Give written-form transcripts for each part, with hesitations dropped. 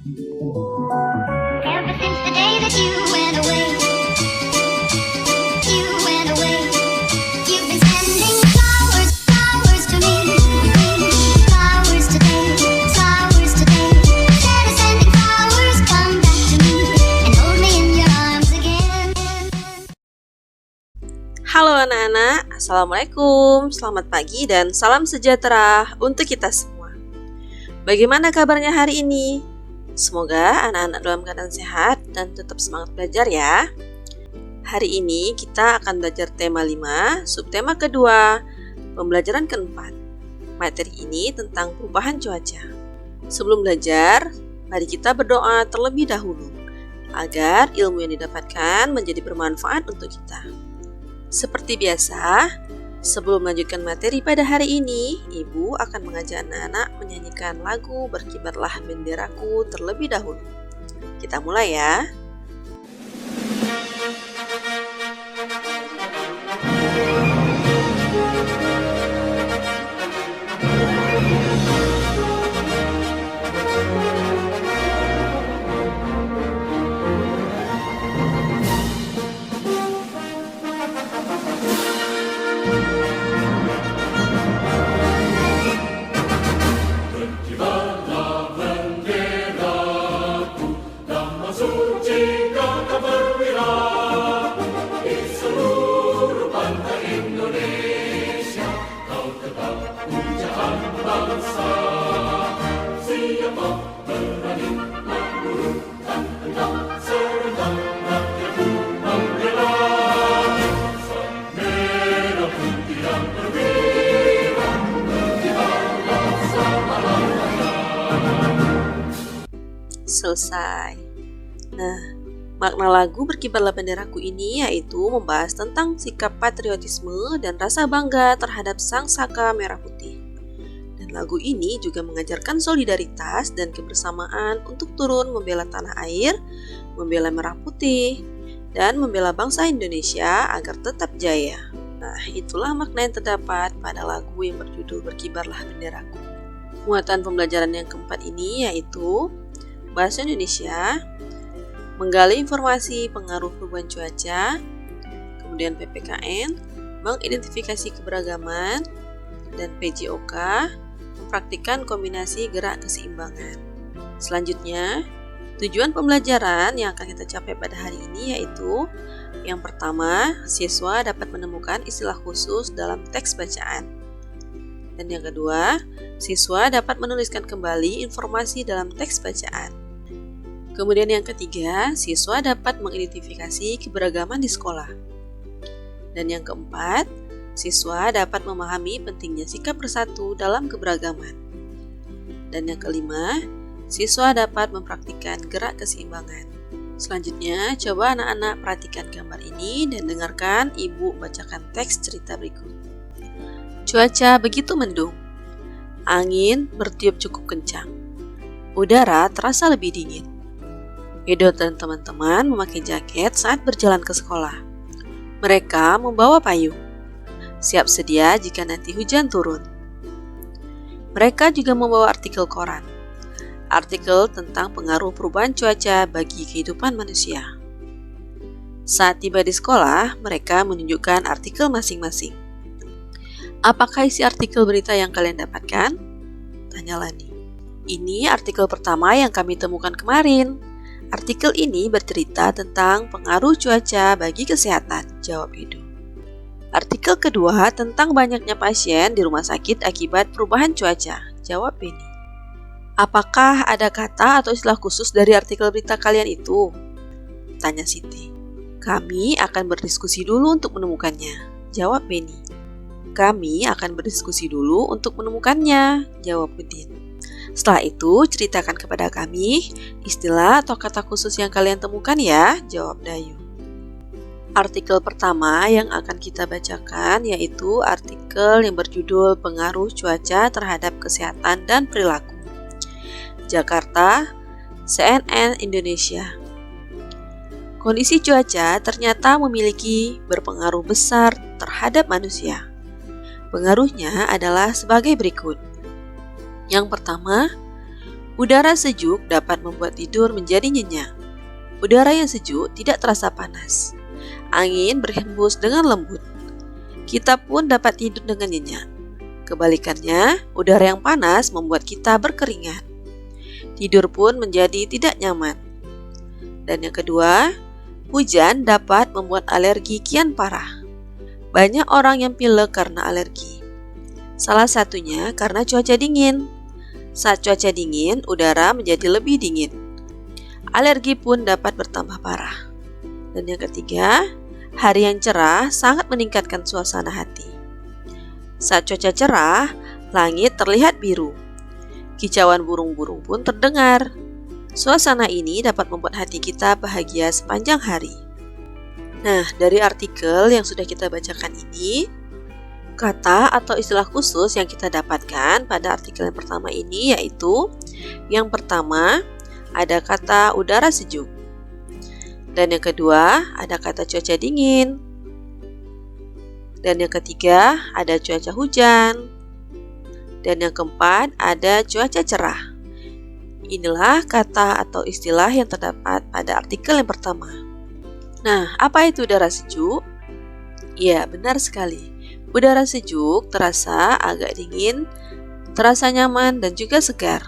Ever since the day that you went away, you've been sending flowers, flowers to me, flowers today, flowers today. Instead of sending flowers, come back to me and hold me in your arms again. Halo anak-anak, Assalamualaikum, selamat pagi dan salam sejahtera untuk kita semua. Bagaimana kabarnya hari ini? Semoga anak-anak dalam keadaan sehat dan tetap semangat belajar ya. Hari ini kita akan belajar tema 5, subtema kedua, pembelajaran keempat. Materi ini tentang perubahan cuaca. Sebelum belajar, mari kita berdoa terlebih dahulu agar ilmu yang didapatkan menjadi bermanfaat untuk kita. Seperti biasa, sebelum melanjutkan materi pada hari ini, Ibu akan mengajak anak-anak menyanyikan lagu Berkibarlah Benderaku terlebih dahulu. Kita mulai ya. Selesai. Nah, makna lagu Berkibarlah Benderaku ini yaitu membahas tentang sikap patriotisme dan rasa bangga terhadap Sang Saka Merah Putih. Dan lagu ini juga mengajarkan solidaritas dan kebersamaan untuk turun membela tanah air, membela Merah Putih, dan membela bangsa Indonesia agar tetap jaya. Nah, itulah makna yang terdapat pada lagu yang berjudul Berkibarlah Benderaku. Muatan pembelajaran yang keempat ini yaitu Bahasa Indonesia, menggali informasi pengaruh perubahan cuaca, kemudian PPKN, mengidentifikasi keberagaman, dan PJOK, mempraktikkan kombinasi gerak keseimbangan. Selanjutnya, tujuan pembelajaran yang akan kita capai pada hari ini yaitu yang pertama, siswa dapat menemukan istilah khusus dalam teks bacaan. Dan yang kedua, siswa dapat menuliskan kembali informasi dalam teks bacaan. Kemudian yang ketiga, siswa dapat mengidentifikasi keberagaman di sekolah. Dan yang keempat, siswa dapat memahami pentingnya sikap bersatu dalam keberagaman. Dan yang kelima, siswa dapat mempraktikkan gerak keseimbangan. Selanjutnya, coba anak-anak perhatikan gambar ini dan dengarkan Ibu bacakan teks cerita berikut. Cuaca begitu mendung. Angin bertiup cukup kencang. Udara terasa lebih dingin. Edo dan teman-teman memakai jaket saat berjalan ke sekolah. Mereka membawa payung, siap sedia jika nanti hujan turun. Mereka juga membawa artikel koran, artikel tentang pengaruh perubahan cuaca bagi kehidupan manusia. Saat tiba di sekolah, mereka menunjukkan artikel masing-masing. Apakah isi artikel berita yang kalian dapatkan? Tanya Lani. Ini artikel pertama yang kami temukan kemarin. Artikel ini bercerita tentang pengaruh cuaca bagi kesehatan, jawab Edo. Artikel kedua tentang banyaknya pasien di rumah sakit akibat perubahan cuaca, jawab Benny. Apakah ada kata atau istilah khusus dari artikel berita kalian itu? Tanya Siti. Kami akan berdiskusi dulu untuk menemukannya, jawab Benny. Kami akan berdiskusi dulu untuk menemukannya, jawab Udin. Setelah itu, ceritakan kepada kami istilah atau kata khusus yang kalian temukan ya, jawab Dayu. Artikel pertama yang akan kita bacakan yaitu artikel yang berjudul Pengaruh Cuaca Terhadap Kesehatan dan Perilaku. Jakarta, CNN Indonesia. Kondisi cuaca ternyata memiliki berpengaruh besar terhadap manusia. Pengaruhnya adalah sebagai berikut. Yang pertama, Udara sejuk dapat membuat tidur menjadi nyenyak. Udara yang sejuk tidak terasa panas. Angin berhembus dengan lembut. Kita pun dapat tidur dengan nyenyak. Kebalikannya, udara yang panas membuat kita berkeringat. Tidur pun menjadi tidak nyaman. Dan yang kedua, hujan dapat membuat alergi kian parah. Banyak orang yang pilek karena alergi. Salah satunya karena cuaca dingin. Saat cuaca dingin, udara menjadi lebih dingin. Alergi pun dapat bertambah parah. Dan yang ketiga, hari yang cerah sangat meningkatkan suasana hati. Saat cuaca cerah, langit terlihat biru. Kicauan burung-burung pun terdengar. Suasana ini dapat membuat hati kita bahagia sepanjang hari. Nah, dari artikel yang sudah kita bacakan ini, kata atau istilah khusus yang kita dapatkan pada artikel yang pertama ini yaitu yang pertama, ada kata udara sejuk. Dan yang kedua, ada kata cuaca dingin. Dan yang ketiga, ada cuaca hujan. Dan yang keempat, ada cuaca cerah. Inilah kata atau istilah yang terdapat pada artikel yang pertama. Nah, apa itu udara sejuk? Ya, benar sekali. Udara sejuk terasa agak dingin, terasa nyaman dan juga segar.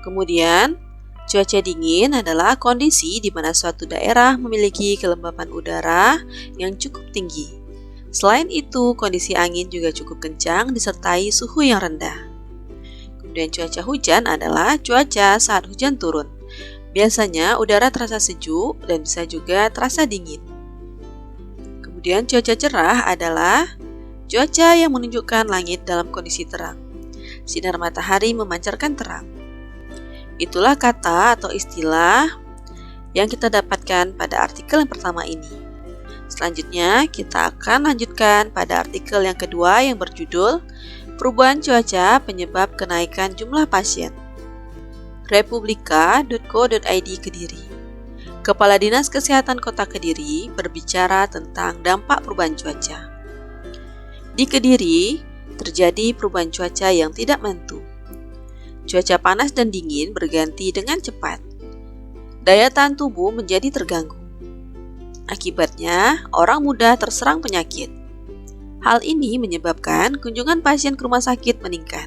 Kemudian, cuaca dingin adalah kondisi di mana suatu daerah memiliki kelembapan udara yang cukup tinggi. Selain itu, kondisi angin juga cukup kencang disertai suhu yang rendah. Kemudian cuaca hujan adalah cuaca saat hujan turun. Biasanya udara terasa sejuk dan bisa juga terasa dingin. Kemudian cuaca cerah adalah cuaca yang menunjukkan langit dalam kondisi terang. Sinar matahari memancarkan terang. Itulah kata atau istilah yang kita dapatkan pada artikel yang pertama ini. Selanjutnya, kita akan lanjutkan pada artikel yang kedua yang berjudul Perubahan Cuaca Penyebab Kenaikan Jumlah Pasien. Republika.co.id Kediri. Kepala Dinas Kesehatan Kota Kediri berbicara tentang dampak perubahan cuaca. Di Kediri, terjadi perubahan cuaca yang tidak menentu. Cuaca panas dan dingin berganti dengan cepat. Daya tahan tubuh menjadi terganggu. Akibatnya, orang mudah terserang penyakit. Hal ini menyebabkan kunjungan pasien ke rumah sakit meningkat.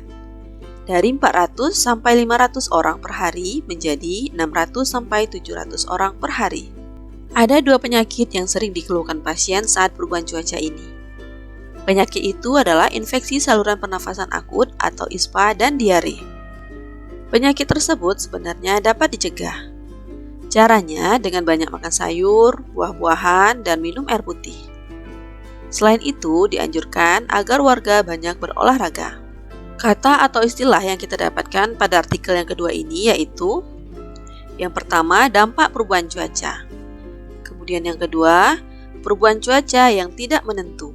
Dari 400 sampai 500 orang per hari menjadi 600 sampai 700 orang per hari. Ada dua penyakit yang sering dikeluhkan pasien saat perubahan cuaca ini. Penyakit itu adalah infeksi saluran pernafasan akut atau ISPA dan diare. Penyakit tersebut sebenarnya dapat dicegah. Caranya dengan banyak makan sayur, buah-buahan, dan minum air putih. Selain itu, dianjurkan agar warga banyak berolahraga. Kata atau istilah yang kita dapatkan pada artikel yang kedua ini yaitu yang pertama, dampak perubahan cuaca. Kemudian yang kedua, perubahan cuaca yang tidak menentu.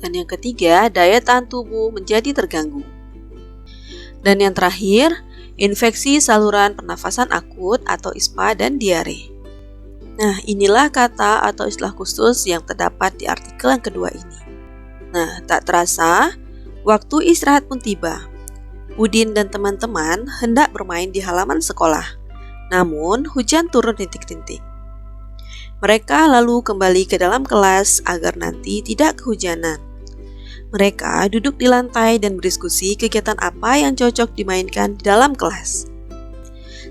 Dan yang ketiga, daya tahan tubuh menjadi terganggu. Dan yang terakhir, infeksi saluran pernafasan akut atau ISPA dan diare. Nah, inilah kata atau istilah khusus yang terdapat di artikel yang kedua ini. Nah, tak terasa, waktu istirahat pun tiba. Udin dan teman-teman hendak bermain di halaman sekolah. Namun, hujan turun rintik-rintik. Mereka lalu kembali ke dalam kelas agar nanti tidak kehujanan. Mereka duduk di lantai dan berdiskusi kegiatan apa yang cocok dimainkan di dalam kelas.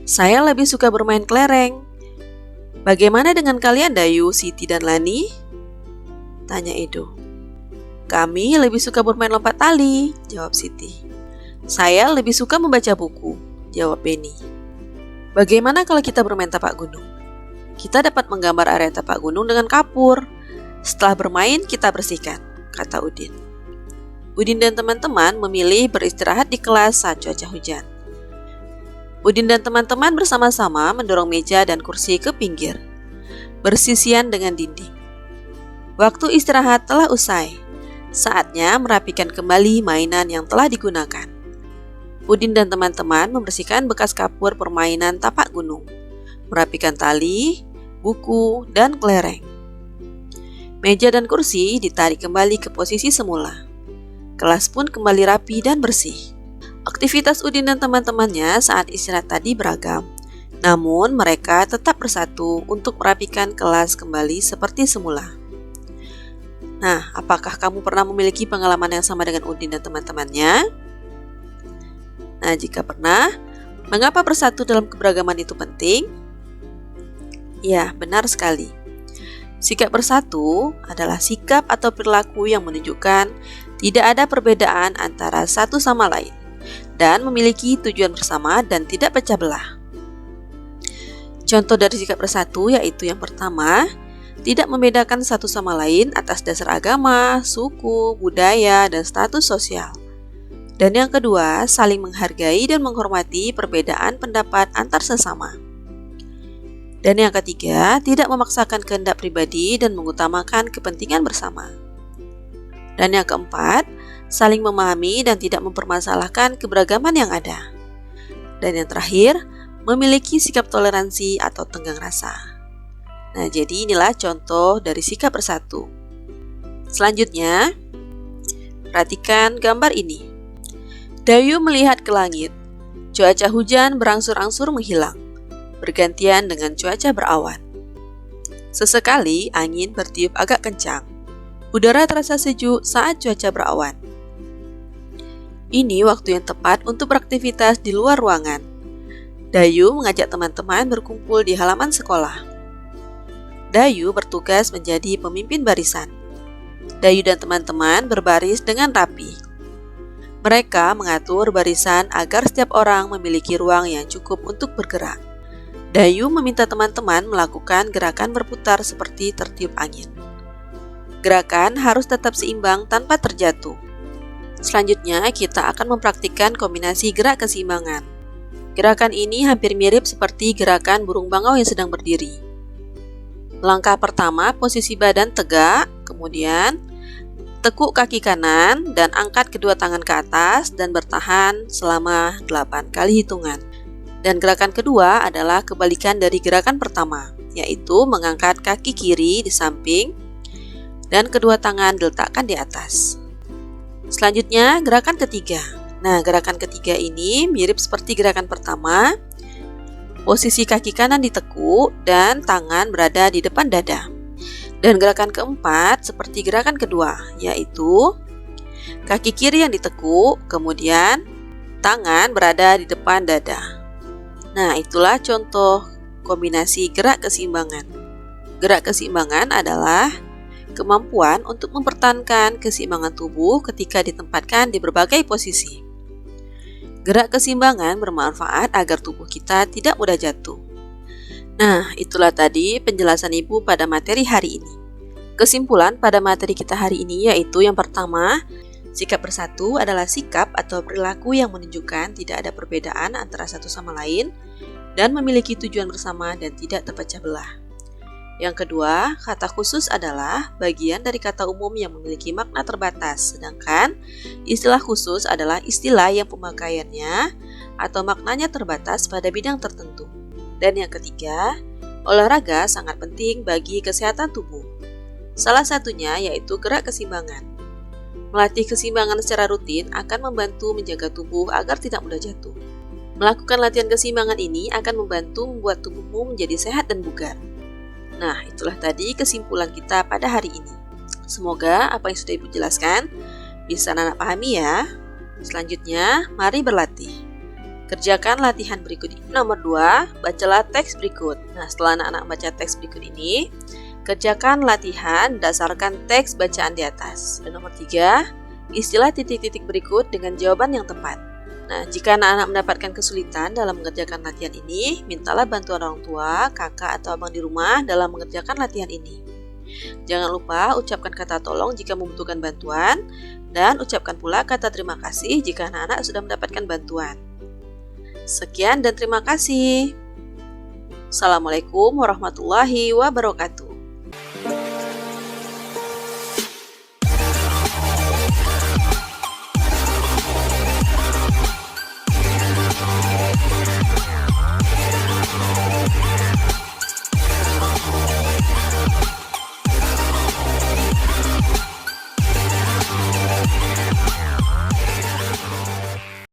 Saya lebih suka bermain kelereng. Bagaimana dengan kalian Dayu, Siti, dan Lani? Tanya Edo. Kami lebih suka bermain lompat tali, jawab Siti. Saya lebih suka membaca buku, jawab Beni. Bagaimana kalau kita bermain tapak gunung? Kita dapat menggambar area tapak gunung dengan kapur. Setelah bermain, kita bersihkan, kata Udin. Udin dan teman-teman memilih beristirahat di kelas saat cuaca hujan. Udin dan teman-teman bersama-sama mendorong meja dan kursi ke pinggir, bersisian dengan dinding. Waktu istirahat telah usai. Saatnya merapikan kembali mainan yang telah digunakan. Udin dan teman-teman membersihkan bekas kapur permainan tapak gunung, merapikan tali, buku, dan kelereng. Meja dan kursi ditarik kembali ke posisi semula. Kelas pun kembali rapi dan bersih. Aktivitas Udin dan teman-temannya saat istirahat tadi beragam. Namun mereka tetap bersatu untuk merapikan kelas kembali seperti semula. Nah, apakah kamu pernah memiliki pengalaman yang sama dengan Udin dan teman-temannya? Nah, jika pernah, mengapa bersatu dalam keberagaman itu penting? Ya, benar sekali. Sikap bersatu adalah sikap atau perilaku yang menunjukkan tidak ada perbedaan antara satu sama lain dan memiliki tujuan bersama dan tidak pecah belah. Contoh dari sikap bersatu yaitu yang pertama, tidak membedakan satu sama lain atas dasar agama, suku, budaya, dan status sosial. Dan yang kedua, saling menghargai dan menghormati perbedaan pendapat antar sesama. Dan yang ketiga, tidak memaksakan kehendak pribadi dan mengutamakan kepentingan bersama. Dan yang keempat, saling memahami dan tidak mempermasalahkan keberagaman yang ada. Dan yang terakhir, memiliki sikap toleransi atau tenggang rasa. Nah, jadi inilah contoh dari sikap bersatu. Selanjutnya, perhatikan gambar ini. Dayu melihat ke langit. Cuaca hujan berangsur-angsur menghilang, bergantian dengan cuaca berawan. Sesekali angin bertiup agak kencang. Udara terasa sejuk saat cuaca berawan. Ini waktu yang tepat untuk beraktivitas di luar ruangan. Dayu mengajak teman-teman berkumpul di halaman sekolah. Dayu bertugas menjadi pemimpin barisan. Dayu dan teman-teman berbaris dengan rapi. Mereka mengatur barisan agar setiap orang memiliki ruang yang cukup untuk bergerak. Dayu meminta teman-teman melakukan gerakan berputar seperti tertiup angin. Gerakan harus tetap seimbang tanpa terjatuh. Selanjutnya, kita akan mempraktikkan kombinasi gerak keseimbangan. Gerakan ini hampir mirip seperti gerakan burung bangau yang sedang berdiri. Langkah pertama, posisi badan tegak, kemudian tekuk kaki kanan dan angkat kedua tangan ke atas dan bertahan selama 8 kali hitungan. Dan gerakan kedua adalah kebalikan dari gerakan pertama, yaitu mengangkat kaki kiri di samping dan kedua tangan diletakkan di atas. Selanjutnya, gerakan ketiga. Nah, gerakan ketiga ini mirip seperti gerakan pertama. Posisi kaki kanan ditekuk dan tangan berada di depan dada. Dan gerakan keempat seperti gerakan kedua, yaitu kaki kiri yang ditekuk, kemudian tangan berada di depan dada. Nah, itulah contoh kombinasi gerak keseimbangan. Gerak keseimbangan adalah kemampuan untuk mempertahankan keseimbangan tubuh ketika ditempatkan di berbagai posisi. Gerak keseimbangan bermanfaat agar tubuh kita tidak mudah jatuh. Nah, itulah tadi penjelasan Ibu pada materi hari ini. Kesimpulan pada materi kita hari ini yaitu yang pertama, sikap bersatu adalah sikap atau perilaku yang menunjukkan tidak ada perbedaan antara satu sama lain dan memiliki tujuan bersama dan tidak terpecah belah. Yang kedua, kata khusus adalah bagian dari kata umum yang memiliki makna terbatas, sedangkan istilah khusus adalah istilah yang pemakaiannya atau maknanya terbatas pada bidang tertentu. Dan yang ketiga, olahraga sangat penting bagi kesehatan tubuh. Salah satunya yaitu gerak keseimbangan. Melatih keseimbangan secara rutin akan membantu menjaga tubuh agar tidak mudah jatuh. Melakukan latihan keseimbangan ini akan membantu membuat tubuhmu menjadi sehat dan bugar. Nah, itulah tadi kesimpulan kita pada hari ini. Semoga apa yang sudah Ibu jelaskan bisa Anak pahami ya. Selanjutnya, mari berlatih. Kerjakan latihan berikut ini. Nomor 2, bacalah teks berikut. Nah, setelah anak-anak baca teks berikut ini, kerjakan latihan dasarkan teks bacaan di atas. Dan nomor 3, istilah titik-titik berikut dengan jawaban yang tepat. Nah, jika anak-anak mendapatkan kesulitan dalam mengerjakan latihan ini, mintalah bantuan orang tua, kakak, atau abang di rumah dalam mengerjakan latihan ini. Jangan lupa ucapkan kata tolong jika membutuhkan bantuan, dan ucapkan pula kata terima kasih jika anak-anak sudah mendapatkan bantuan. Sekian dan terima kasih. Assalamualaikum warahmatullahi wabarakatuh.